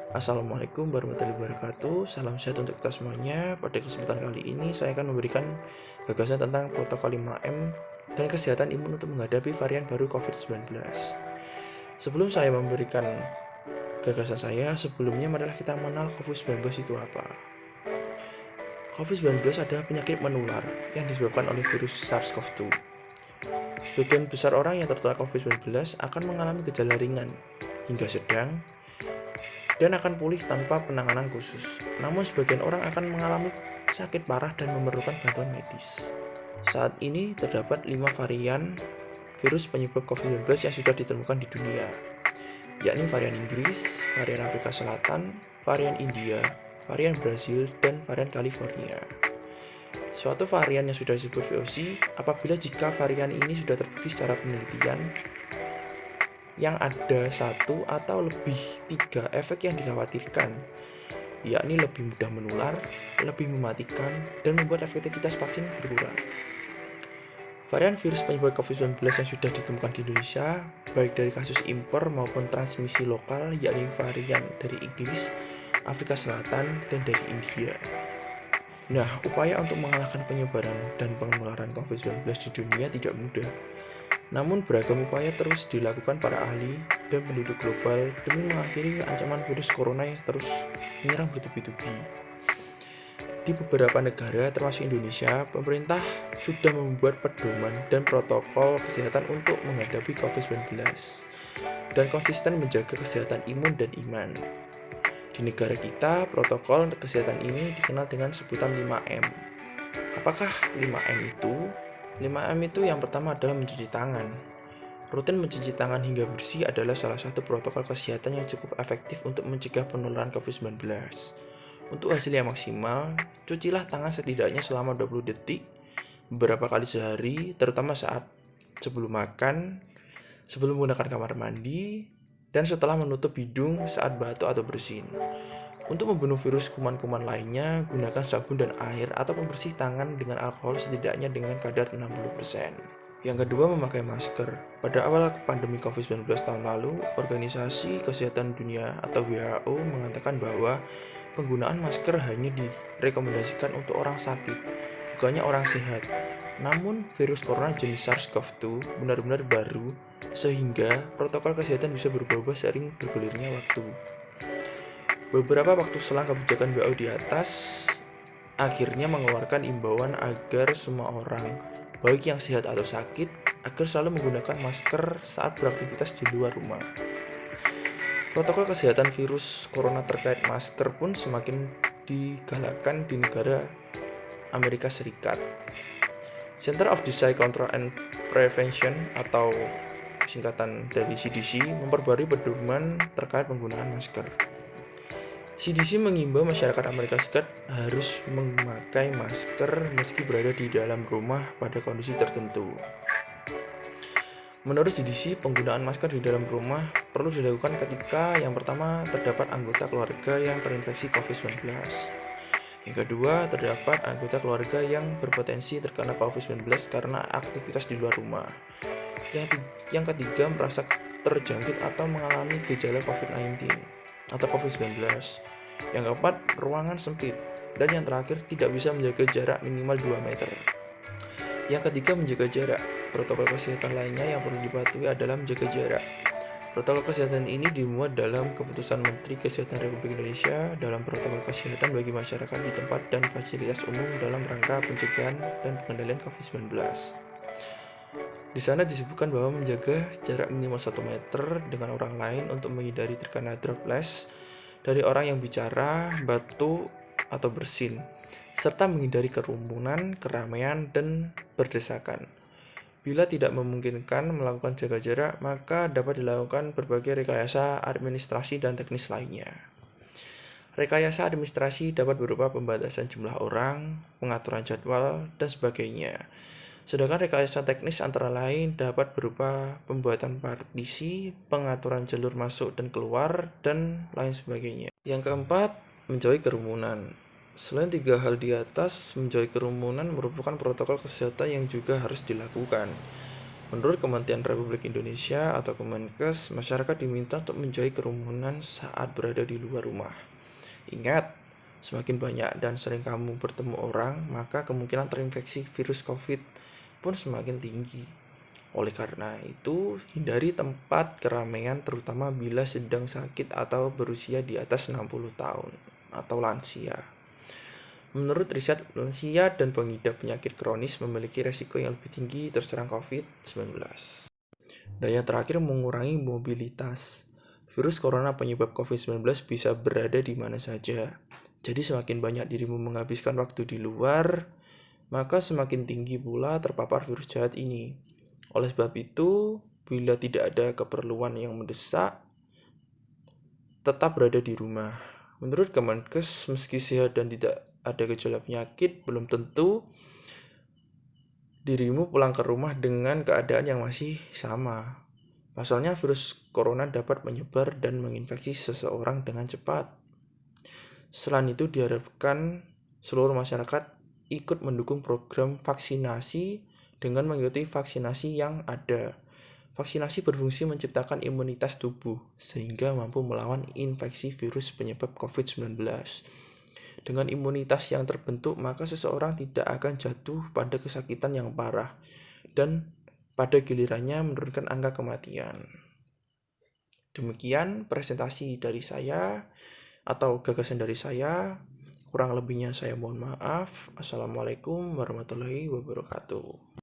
Assalamualaikum warahmatullahi wabarakatuh. Salam sehat untuk kita semuanya. Pada kesempatan kali ini saya akan memberikan gagasan tentang protokol 5M dan kesehatan imun untuk menghadapi varian baru COVID-19. Sebelum saya memberikan gagasan saya, sebelumnya marilah kita mengenal COVID-19 itu apa. COVID-19 adalah penyakit menular yang disebabkan oleh virus SARS-CoV-2. Sebagian besar orang yang tertular COVID-19 akan mengalami gejala ringan hingga sedang dan akan pulih tanpa penanganan khusus. Namun sebagian orang akan mengalami sakit parah dan memerlukan bantuan medis. Saat ini terdapat 5 varian virus penyebab COVID-19 yang sudah ditemukan di dunia, yakni varian Inggris, varian Afrika Selatan, varian India, varian Brazil, dan varian California. Suatu varian yang sudah disebut VOC apabila jika varian ini sudah terbukti secara penelitian yang ada satu atau lebih 3 efek yang dikhawatirkan, yakni lebih mudah menular, lebih mematikan, dan membuat efektivitas vaksin berkurang. Varian virus penyebab COVID-19 yang sudah ditemukan di Indonesia, baik dari kasus impor maupun transmisi lokal, yakni varian dari Inggris, Afrika Selatan, dan dari India. Nah, upaya untuk mengalahkan penyebaran dan penularan COVID-19 di dunia tidak mudah. Namun beragam upaya terus dilakukan para ahli dan penduduk global demi mengakhiri ancaman virus corona yang terus menyerang bertubi-tubi. Di beberapa negara termasuk Indonesia, pemerintah sudah membuat pedoman dan protokol kesehatan untuk menghadapi COVID-19 dan konsisten menjaga kesehatan imun dan iman. Di negara kita, protokol kesehatan ini dikenal dengan sebutan 5M. Apakah 5M itu? 5M itu yang pertama adalah mencuci tangan. Rutin mencuci tangan hingga bersih adalah salah satu protokol kesehatan yang cukup efektif untuk mencegah penularan COVID-19. Untuk hasil yang maksimal, cucilah tangan setidaknya selama 20 detik, beberapa kali sehari, terutama saat sebelum makan, sebelum menggunakan kamar mandi, dan setelah menutup hidung saat batuk atau bersin. Untuk membunuh virus kuman-kuman lainnya, gunakan sabun dan air atau pembersih tangan dengan alkohol setidaknya dengan kadar 60%. Yang kedua, memakai masker. Pada awal pandemi COVID-19 tahun lalu, Organisasi Kesehatan Dunia atau WHO mengatakan bahwa penggunaan masker hanya direkomendasikan untuk orang sakit, bukannya orang sehat. Namun, virus corona jenis SARS-CoV-2 benar-benar baru, sehingga protokol kesehatan bisa berubah-ubah seiring bergulirnya waktu. Beberapa waktu selang kebijakan WHO di atas, akhirnya mengeluarkan imbauan agar semua orang, baik yang sehat atau sakit, agar selalu menggunakan masker saat beraktivitas di luar rumah. Protokol kesehatan virus corona terkait masker pun semakin digalakkan di negara Amerika Serikat. Center of Disease Control and Prevention atau singkatan dari CDC memperbarui pedoman terkait penggunaan masker. CDC mengimbau masyarakat Amerika Serikat harus memakai masker meski berada di dalam rumah pada kondisi tertentu. Menurut CDC, penggunaan masker di dalam rumah perlu dilakukan ketika yang pertama terdapat anggota keluarga yang terinfeksi COVID-19. Yang kedua, terdapat anggota keluarga yang berpotensi terkena COVID-19 karena aktivitas di luar rumah. Yang ketiga, merasa terjangkit atau mengalami gejala COVID-19 atau COVID-19. Yang keempat, ruangan sempit. Dan yang terakhir, tidak bisa menjaga jarak minimal 2 meter. Yang ketiga, menjaga jarak. Protokol kesehatan lainnya yang perlu dipatuhi adalah menjaga jarak. Protokol kesehatan ini dimuat dalam Keputusan Menteri Kesehatan Republik Indonesia dalam protokol kesehatan bagi masyarakat di tempat dan fasilitas umum dalam rangka pencegahan dan pengendalian COVID-19. Di sana disebutkan bahwa menjaga jarak minimal 1 meter dengan orang lain untuk menghindari terkena droplets dari orang yang bicara, batuk, atau bersin, serta menghindari kerumunan, keramaian, dan berdesakan. Bila tidak memungkinkan melakukan jaga jarak, maka dapat dilakukan berbagai rekayasa administrasi dan teknis lainnya. Rekayasa administrasi dapat berupa pembatasan jumlah orang, pengaturan jadwal, dan sebagainya. Sedangkan rekayasa teknis antara lain dapat berupa pembuatan partisi, pengaturan jalur masuk dan keluar, dan lain sebagainya. Yang keempat, menjauhi kerumunan. Selain 3 hal di atas, menjauhi kerumunan merupakan protokol kesehatan yang juga harus dilakukan. Menurut Kementerian Republik Indonesia atau Kemenkes, masyarakat diminta untuk menjauhi kerumunan saat berada di luar rumah. Ingat, semakin banyak dan sering kamu bertemu orang, maka kemungkinan terinfeksi virus COVID pun semakin tinggi. Oleh karena itu, hindari tempat keramaian terutama bila sedang sakit atau berusia di atas 60 tahun atau lansia. Menurut riset, lansia dan pengidap penyakit kronis memiliki resiko yang lebih tinggi terserang COVID-19. Dan yang terakhir, mengurangi mobilitas. Virus corona penyebab COVID-19 bisa berada di mana saja. Jadi semakin banyak dirimu menghabiskan waktu di luar, maka semakin tinggi pula terpapar virus jahat ini. Oleh sebab itu, bila tidak ada keperluan yang mendesak, tetap berada di rumah. Menurut Kemenkes, meski sehat dan tidak ada gejala penyakit, belum tentu dirimu pulang ke rumah dengan keadaan yang masih sama. Pasalnya virus corona dapat menyebar dan menginfeksi seseorang dengan cepat. Selain itu diharapkan seluruh masyarakat ikut mendukung program vaksinasi dengan mengikuti vaksinasi yang ada. Vaksinasi berfungsi menciptakan imunitas tubuh sehingga mampu melawan infeksi virus penyebab COVID-19. Dengan imunitas yang terbentuk, maka seseorang tidak akan jatuh pada kesakitan yang parah dan pada gilirannya menurunkan angka kematian. Demikian presentasi dari saya atau gagasan dari saya. Kurang lebihnya saya mohon maaf. Assalamualaikum warahmatullahi wabarakatuh.